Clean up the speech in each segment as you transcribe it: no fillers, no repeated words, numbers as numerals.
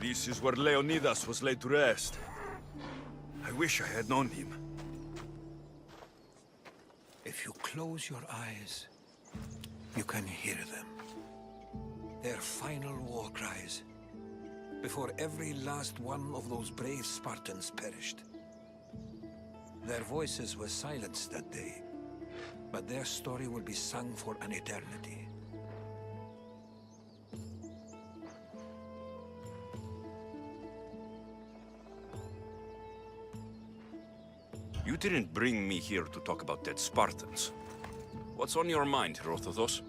This is where Leonidas was laid to rest. I wish I had known him. If you close your eyes, you can hear them. Their final war cries, before every last one of those brave Spartans perished. Their voices were silenced that day, but their story will be sung for an eternity. You didn't bring me here to talk about dead Spartans. What's on your mind, RobHavocYT?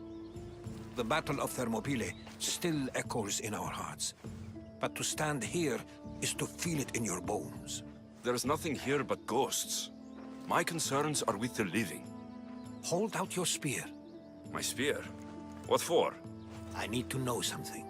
The Battle of Thermopylae still echoes in our hearts. But to stand here is to feel it in your bones. There's nothing here but ghosts. My concerns are with the living. Hold out your spear. My spear? What for? I need to know something.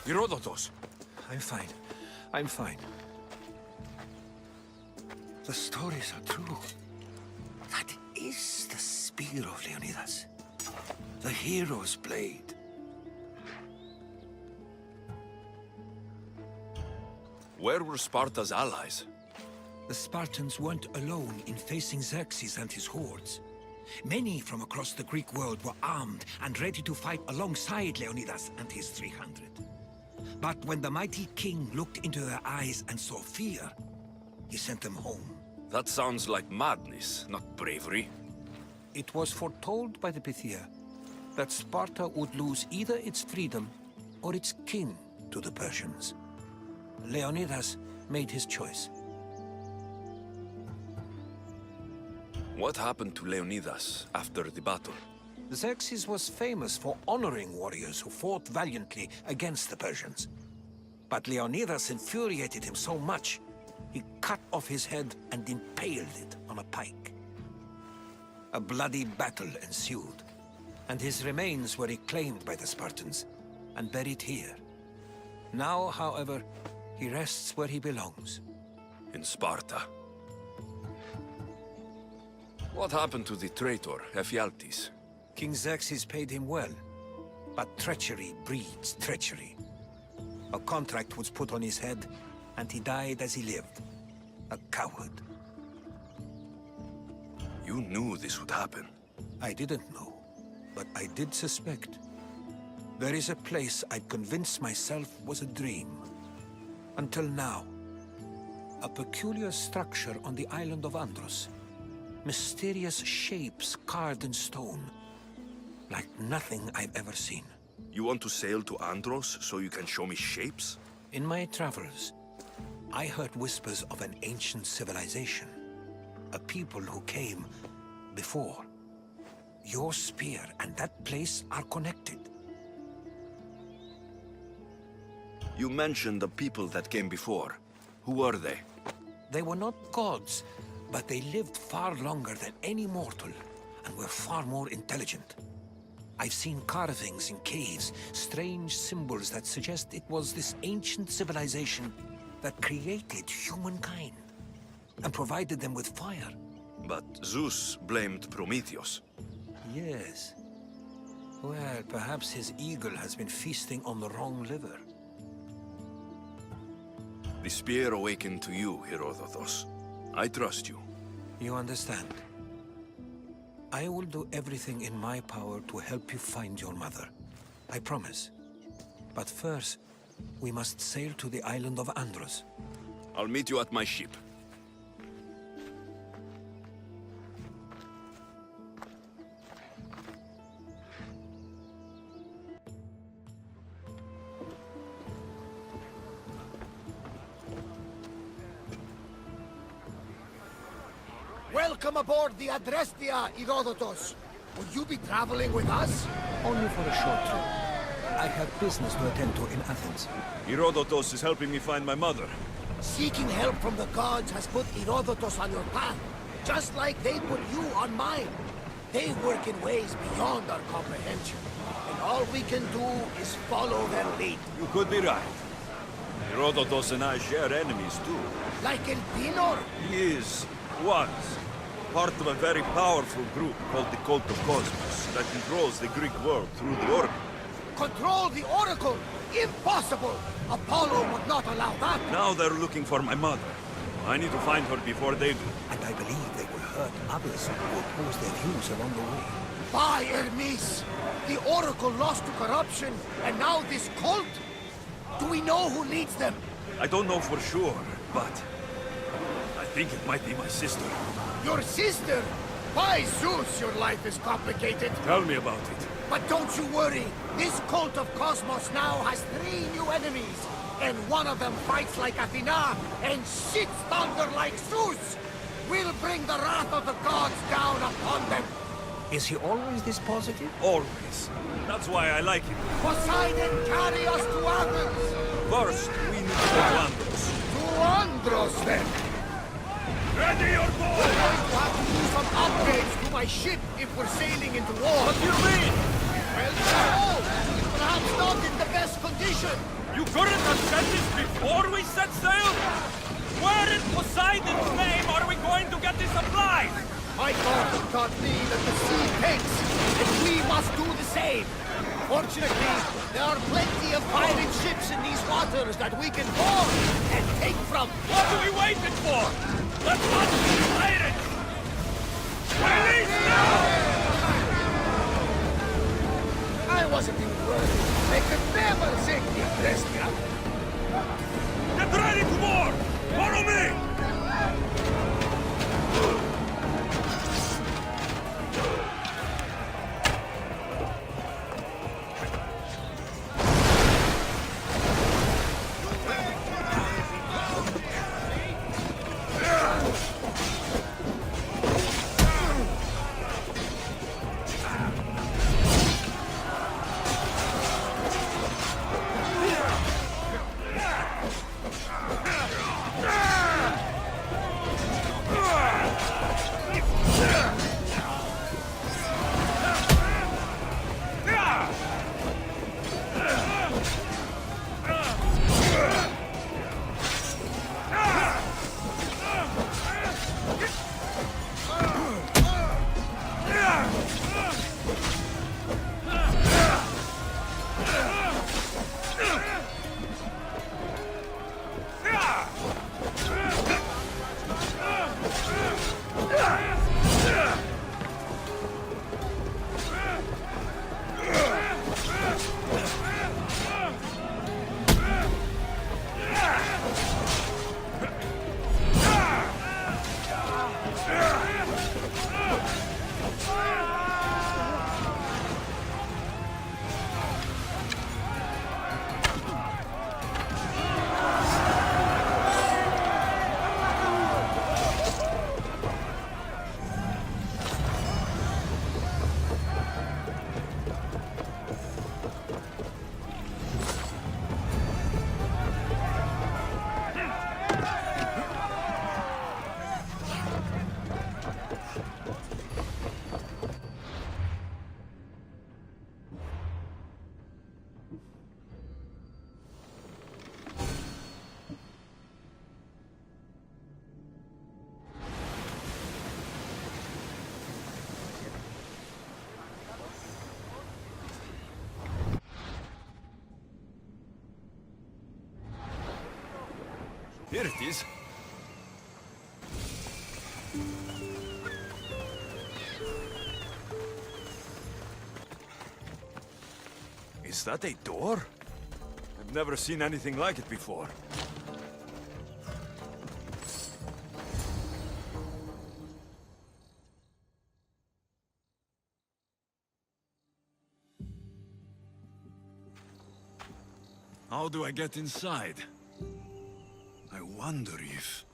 Herodotus! I'm fine. I'm fine. The stories are true. That is the spear of Leonidas. The hero's blade. Where were Sparta's allies? The Spartans weren't alone in facing Xerxes and his hordes. Many from across the Greek world were armed and ready to fight alongside Leonidas and his 300. But when the mighty king looked into their eyes and saw fear, he sent them home. That sounds like madness, not bravery. It was foretold by the Pythia that Sparta would lose either its freedom or its king to the Persians. Leonidas made his choice. What happened to Leonidas after the battle? Xerxes was famous for honoring warriors who fought valiantly against the Persians. But Leonidas infuriated him so much, he cut off his head and impaled it on a pike. A bloody battle ensued, and his remains were reclaimed by the Spartans and buried here. Now, however, he rests where he belongs. In Sparta. What happened to the traitor, Ephialtes? King Xerxes paid him well, but treachery breeds treachery. A contract was put on his head, and he died as he lived. A coward. You knew this would happen. I didn't know, but I did suspect. There is a place I'd convinced myself was a dream. Until now. A peculiar structure on the island of Andros. Mysterious shapes carved in stone. Like nothing I've ever seen. You want to sail to Andros so you can show me shapes? In my travels, I heard whispers of an ancient civilization. A people who came before. Your spear and that place are connected. You mentioned the people that came before. Who were they? They were not gods, but they lived far longer than any mortal, and were far more intelligent. I've seen carvings in caves, strange symbols that suggest it was this ancient civilization that created humankind, and provided them with fire. But Zeus blamed Prometheus. Yes. Well, perhaps his eagle has been feasting on the wrong liver. The spear awakened to you, Herodotus. I trust you. You understand? I will do everything in my power to help you find your mother. I promise. But first, we must sail to the island of Andros. I'll meet you at my ship. Welcome aboard the Adrestia, Herodotus. Will you be traveling with us? Only for a short trip. I have business to attend to in Athens. Herodotus is helping me find my mother. Seeking help from the gods has put Herodotus on your path, just like they put you on mine. They work in ways beyond our comprehension, and all we can do is follow their lead. You could be right. Herodotus and I share enemies too. Like El Pinor? He was part of a very powerful group called the Cult of Cosmos that controls the Greek world through the Oracle. Control the Oracle? Impossible! Apollo would not allow that! Now they're looking for my mother. I need to find her before they do. And I believe they will hurt others who oppose their views along the way. By Hermes! The Oracle lost to corruption, and now this cult? Do we know who leads them? I don't know for sure, but I think it might be my sister. Your sister? By Zeus, your life is complicated. Tell me about it. But don't you worry. This cult of Cosmos now has 3 new enemies. And one of them fights like Athena and shits thunder like Zeus. We'll bring the wrath of the gods down upon them. Is he always this positive? Always. That's why I like him. Poseidon, carry us to Athens. First, we need to go to Andros. To Andros, then. Ready your I'm boat! going to have to do some upgrades to my ship if we're sailing into war. What do you mean? Well, no. Perhaps not in the best condition. You couldn't have said this before we set sail? Where in Poseidon's name are we going to get the supplies? My father taught me that the sea takes, and we must do the same. Fortunately, there are plenty of pirate ships in these waters that we can board and take from. What are we waiting for? Let's not be pirates! Release now! I wasn't even worried. They could never sink the Adrestia. Get ready to board! Follow me! Here it is. Is that a door? I've never seen anything like it before. How do I get inside? I wonder if...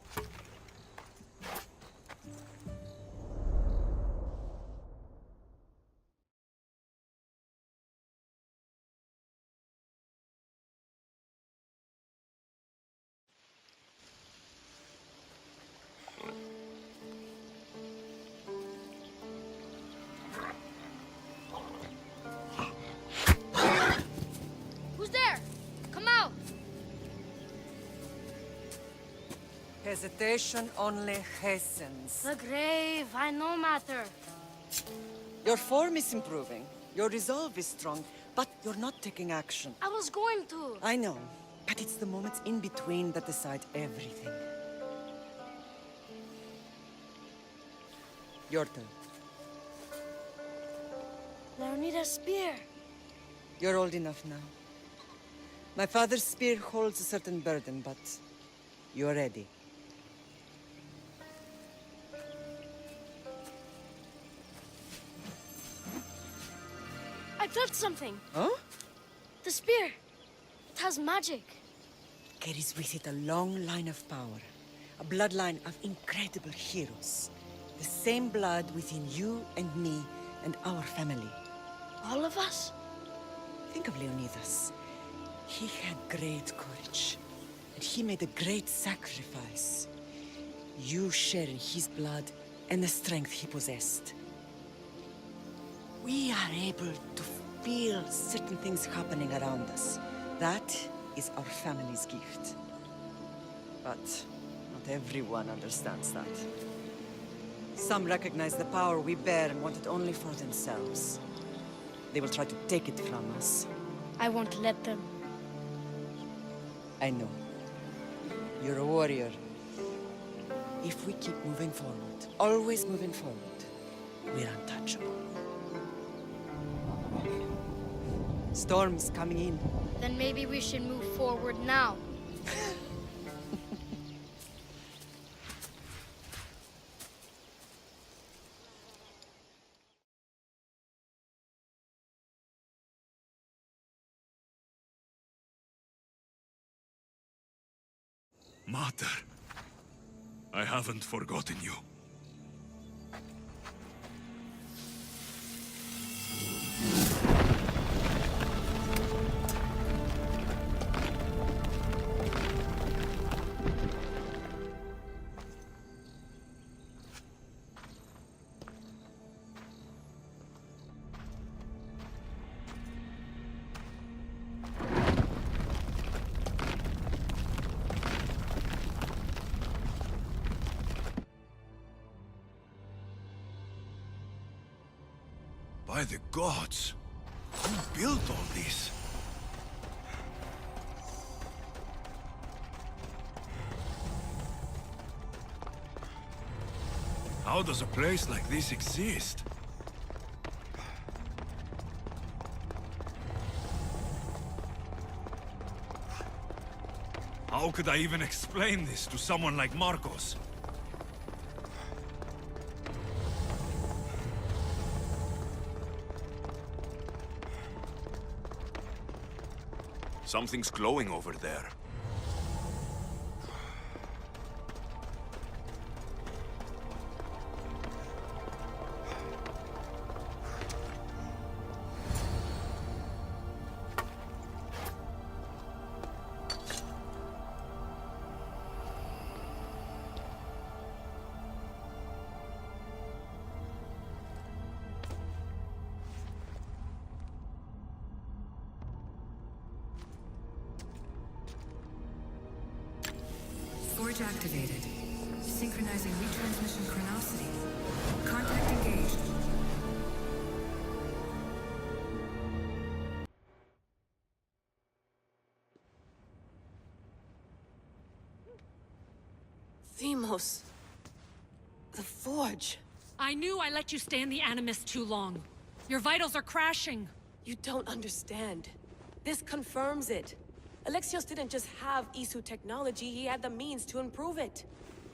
Who's there? Come out! Hesitation only hastens. The grave, I no matter. Your form is improving. Your resolve is strong, but you're not taking action. I was going to. I know, but it's the moments in between that decide everything. Your turn. Leonida's spear. You're old enough now. My father's spear holds a certain burden, but you're ready. I felt something. Huh? The spear. It has magic. Carries with it a long line of power. A bloodline of incredible heroes. The same blood within you and me and our family. All of us? Think of Leonidas. He had great courage. And he made a great sacrifice. You share in his blood and the strength he possessed. We are able to feel certain things happening around us. That is our family's gift. But not everyone understands that. Some recognize the power we bear and want it only for themselves. They will try to take it from us. I won't let them. I know. You're a warrior. If we keep moving forward, always moving forward, we're untouchable. Storm's coming in. Then maybe we should move forward now. Mater, I haven't forgotten you. By the gods! Who built all this? How does a place like this exist? How could I even explain this to someone like Marcos? Something's glowing over there. Forge activated. Synchronizing retransmission chronicity. Contact engaged. Deimos. The Forge. I knew I let you stay in the Animus too long. Your vitals are crashing. You don't understand. This confirms it. Alexios didn't just have Isu technology, he had the means to improve it.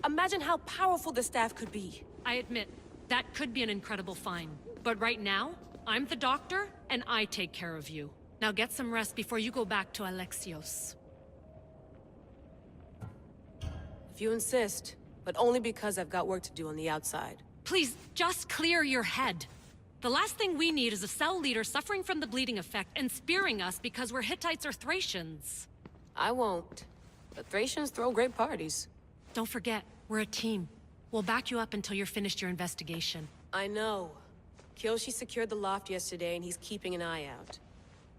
Imagine how powerful the staff could be. I admit, that could be an incredible find. But right now, I'm the doctor, and I take care of you. Now get some rest before you go back to Alexios. If you insist, but only because I've got work to do on the outside. Please, just clear your head. The last thing we need is a cell leader suffering from the bleeding effect and spearing us because we're Hittites or Thracians. I won't. But Thracians throw great parties. Don't forget, we're a team. We'll back you up until you're finished your investigation. I know. Kyoshi secured the loft yesterday and he's keeping an eye out.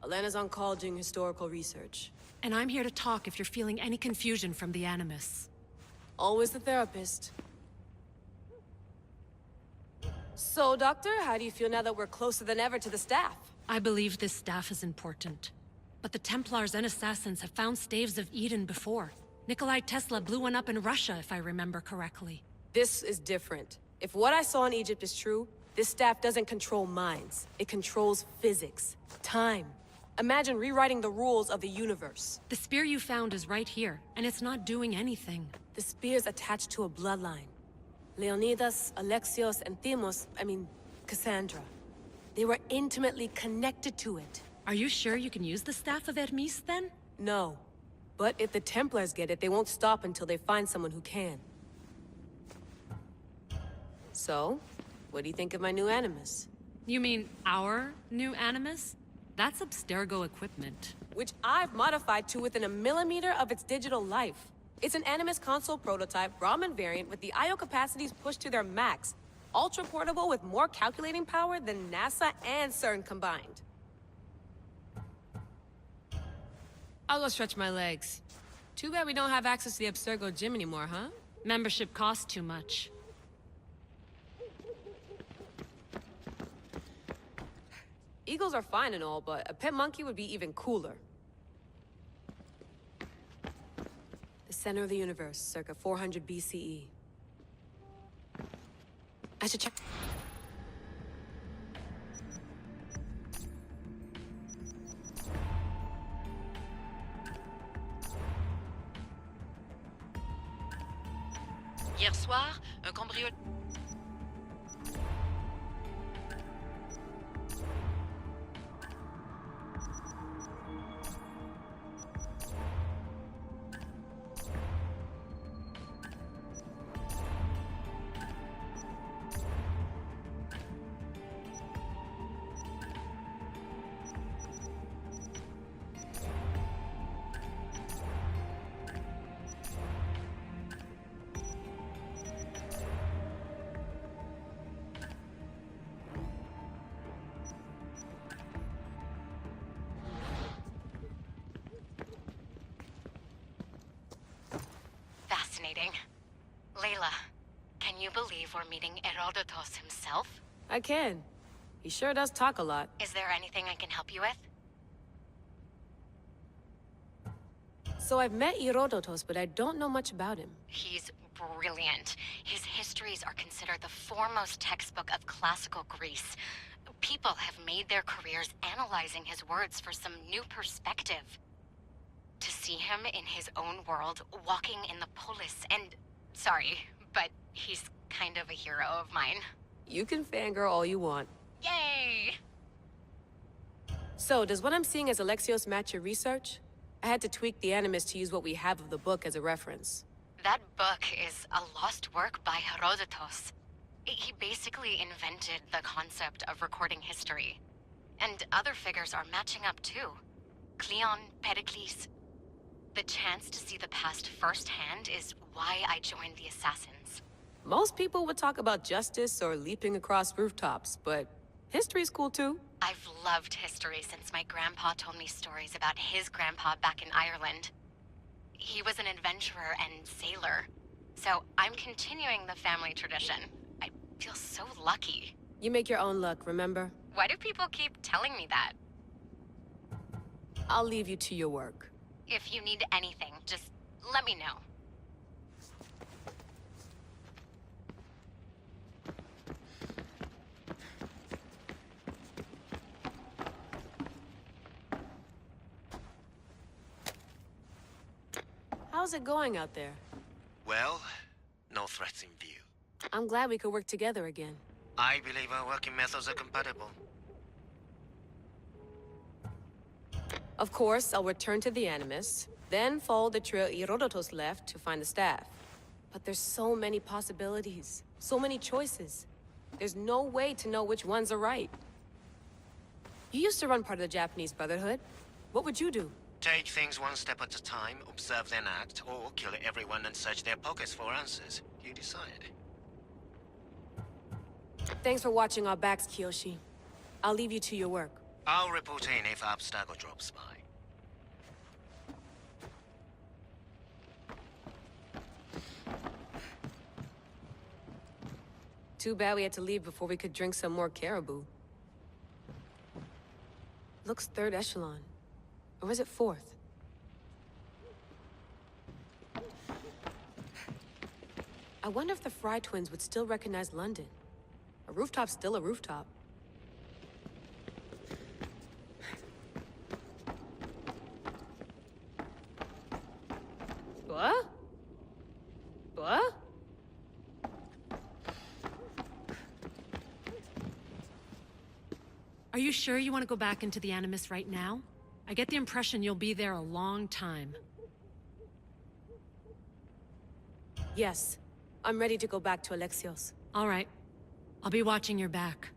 Elena's on call doing historical research. And I'm here to talk if you're feeling any confusion from the Animus. Always the therapist. So, Doctor, how do you feel now that we're closer than ever to the staff? I believe this staff is important. But the Templars and Assassins have found staves of Eden before. Nikolai Tesla blew one up in Russia, if I remember correctly. This is different. If what I saw in Egypt is true, this staff doesn't control minds. It controls physics, time. Imagine rewriting the rules of the universe. The spear you found is right here, and it's not doing anything. The spear's attached to a bloodline. Leonidas, Alexios, and Deimos, Cassandra. They were intimately connected to it. Are you sure you can use the Staff of Hermes, then? No. But if the Templars get it, they won't stop until they find someone who can. So, what do you think of my new Animus? You mean our new Animus? That's Abstergo equipment. Which I've modified to within a millimeter of its digital life. It's an Animus console prototype, Raman variant, with the I/O capacities pushed to their max. Ultra-portable with more calculating power than NASA and CERN combined. I'll go stretch my legs. Too bad we don't have access to the Abstergo gym anymore, huh? Membership costs too much. Eagles are fine and all, but a pet monkey would be even cooler. The center of the universe, circa 400 BCE. I should check... Hier soir, un cambrioleur... Fascinating. Layla, can you believe we're meeting Herodotus himself? I can. He sure does talk a lot. Is there anything I can help you with? So I've met Herodotus, but I don't know much about him. He's brilliant. His histories are considered the foremost textbook of classical Greece. People have made their careers analyzing his words for some new perspective. To see him in his own world, walking in the polis, and... Sorry, but he's kind of a hero of mine. You can fangirl all you want. Yay! So, does what I'm seeing as Alexios match your research? I had to tweak the Animus to use what we have of the book as a reference. That book is a lost work by Herodotus. He basically invented the concept of recording history. And other figures are matching up too. Cleon, Pericles. The chance to see the past firsthand is why I joined the Assassins. Most people would talk about justice or leaping across rooftops, but history's cool too. I've loved history since my grandpa told me stories about his grandpa back in Ireland. He was an adventurer and sailor, so I'm continuing the family tradition. I feel so lucky. You make your own luck, remember? Why do people keep telling me that? I'll leave you to your work. If you need anything, just let me know. How's it going out there? Well, no threats in view. I'm glad we could work together again. I believe our working methods are compatible. Of course, I'll return to the Animus, then follow the trail Herodotus left to find the staff. But there's so many possibilities, so many choices. There's no way to know which ones are right. You used to run part of the Japanese Brotherhood. What would you do? Take things one step at a time, observe then act, or kill everyone and search their pockets for answers. You decide. Thanks for watching our backs, Kiyoshi. I'll leave you to your work. I'll report in if Abstergo drops by. Too bad we had to leave before we could drink some more caribou. Looks third echelon. Or is it fourth? I wonder if the Fry twins would still recognize London. A rooftop's still a rooftop. What? What? Are you sure you want to go back into the Animus right now? I get the impression you'll be there a long time. Yes. I'm ready to go back to Alexios. All right. I'll be watching your back.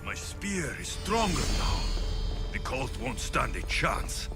My spear is stronger now. The cult won't stand a chance.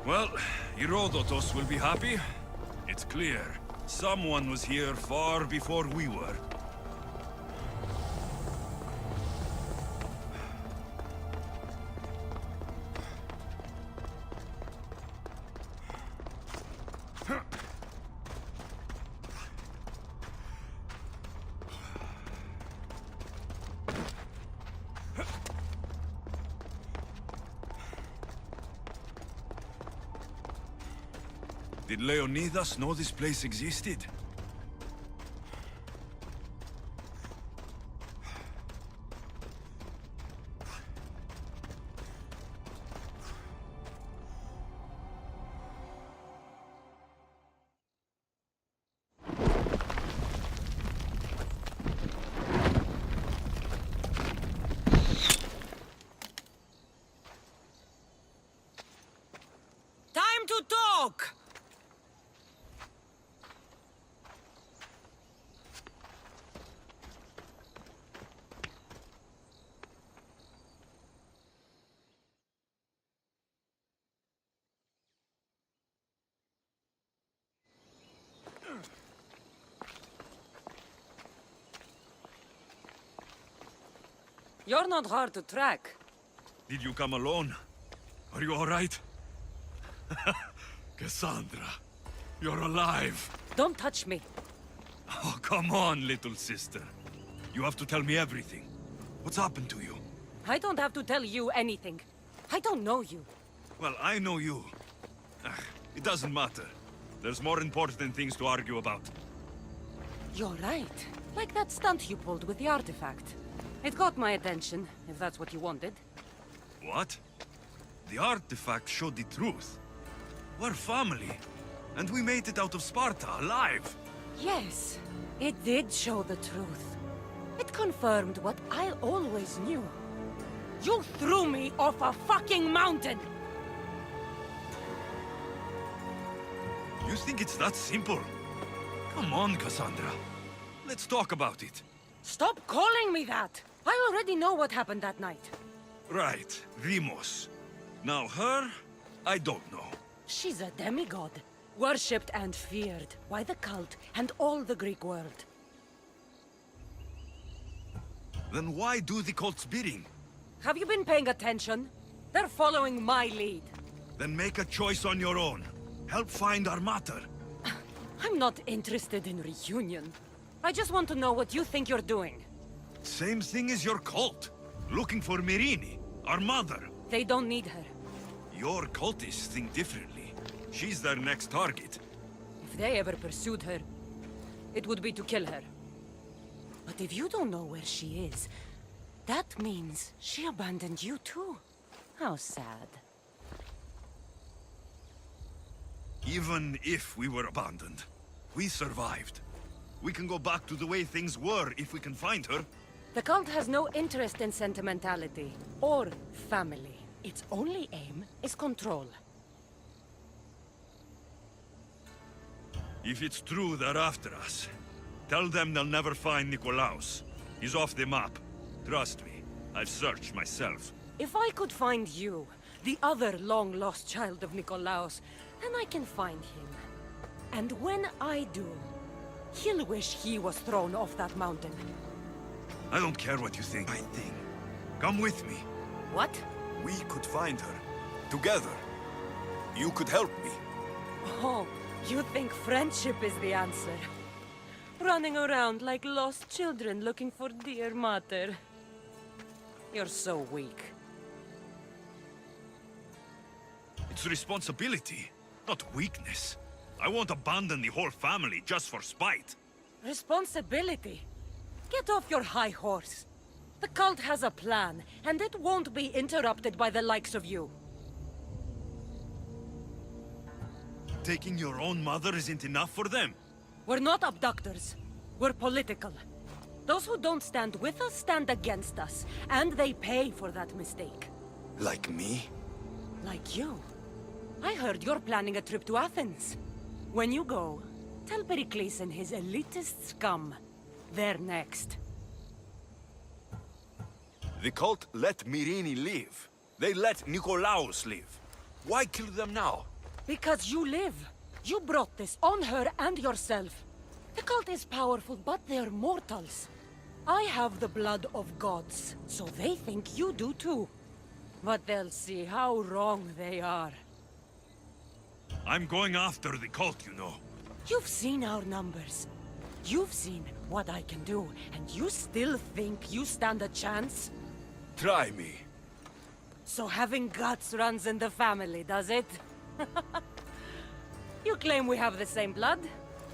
Well, Herodotus will be happy. It's clear. Someone was here far before we were. Did Leonidas know this place existed? Time to talk! You're not hard to track. Did you come alone? Are you all right? Cassandra, you're alive. Don't touch me. Oh, come on, little sister. You have to tell me everything. What's happened to you? I don't have to tell you anything. I don't know you. Well, I know you. It doesn't matter. There's more important things to argue about. You're right. Like that stunt you pulled with the artifact. It got my attention, if that's what you wanted. What? The artifact showed the truth. We're family. And we made it out of Sparta alive. Yes, it did show the truth. It confirmed what I always knew. You threw me off a fucking mountain! You think it's that simple? Come on, Cassandra. Let's talk about it. Stop calling me that! I already know what happened that night. Right, Deimos. Now her, I don't know. She's a demigod, worshipped and feared by the cult and all the Greek world. Then why do the cult's bidding? Have you been paying attention? They're following my lead. Then make a choice on your own. Help find our mater. I'm not interested in reunion. I just want to know what you think you're doing. Same thing as your cult. Looking for Myrrine, our mother. They don't need her. Your cultists think differently. She's their next target. If they ever pursued her, it would be to kill her. But if you don't know where she is, that means she abandoned you too. How sad. Even if we were abandoned, we survived. We can go back to the way things were if we can find her. The cult has no interest in sentimentality or family. Its only aim is control. If it's true they're after us, tell them they'll never find Nikolaos. He's off the map. Trust me, I've searched myself. If I could find you, the other long-lost child of Nikolaos, then I can find him. And when I do, he'll wish he was thrown off that mountain. I don't care what you think. I think. Come with me. What? We could find her. Together. You could help me. Oh, you think friendship is the answer? Running around like lost children looking for dear mater. You're so weak. It's responsibility, not weakness. I won't abandon the whole family just for spite. Responsibility? Get off your high horse. The cult has a plan, and it won't be interrupted by the likes of you. Taking your own mother isn't enough for them? We're not abductors. We're political. Those who don't stand with us stand against us, and they pay for that mistake. Like me? Like you. I heard you're planning a trip to Athens. When you go, tell Pericles and his elitist scum they're next. The cult let Myrrine live. They let Nikolaos live. Why kill them now? Because you live. You brought this on her and yourself. The cult is powerful, but they're mortals. I have the blood of gods, so they think you do too. But they'll see how wrong they are. I'm going after the cult, you know. You've seen our numbers. You've seen what I can do, and you still think you stand a chance? Try me. So having guts runs in the family, does it? You claim we have the same blood,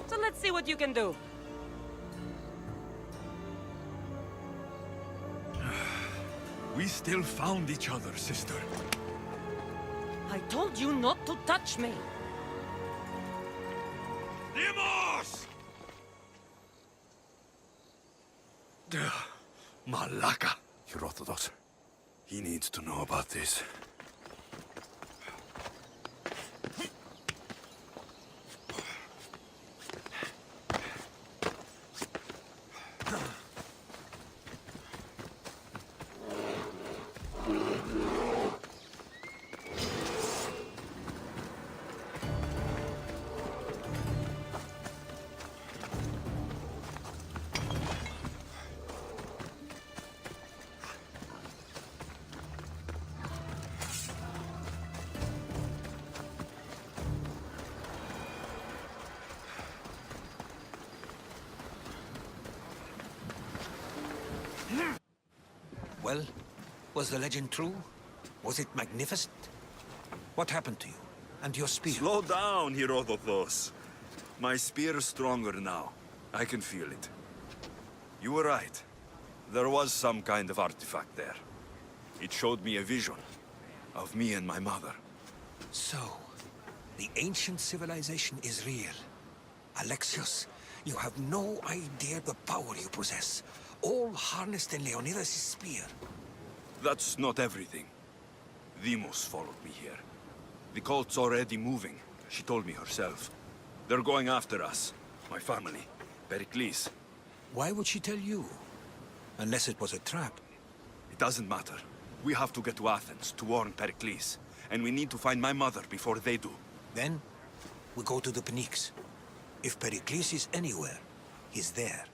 so let's see what you can do. We still found each other, sister. I told you not to touch me. Deimos! Malaka. Herodotus. He needs to know about this. Well, was the legend true? Was it magnificent? What happened to you? And your spear? Slow down, Herodotus. My spear is stronger now. I can feel it. You were right. There was some kind of artifact there. It showed me a vision of me and my mother. So, The ancient civilization is real. Alexios, you have no idea the power you possess. All harnessed in Leonidas' spear. That's not everything. Deimos followed me here. The cult's already moving, she told me herself. They're going after us. My family. Pericles. Why would she tell you? Unless it was a trap. It doesn't matter. We have to get to Athens to warn Pericles. And we need to find my mother before they do. Then, we go to the Pnyx. If Pericles is anywhere, he's there.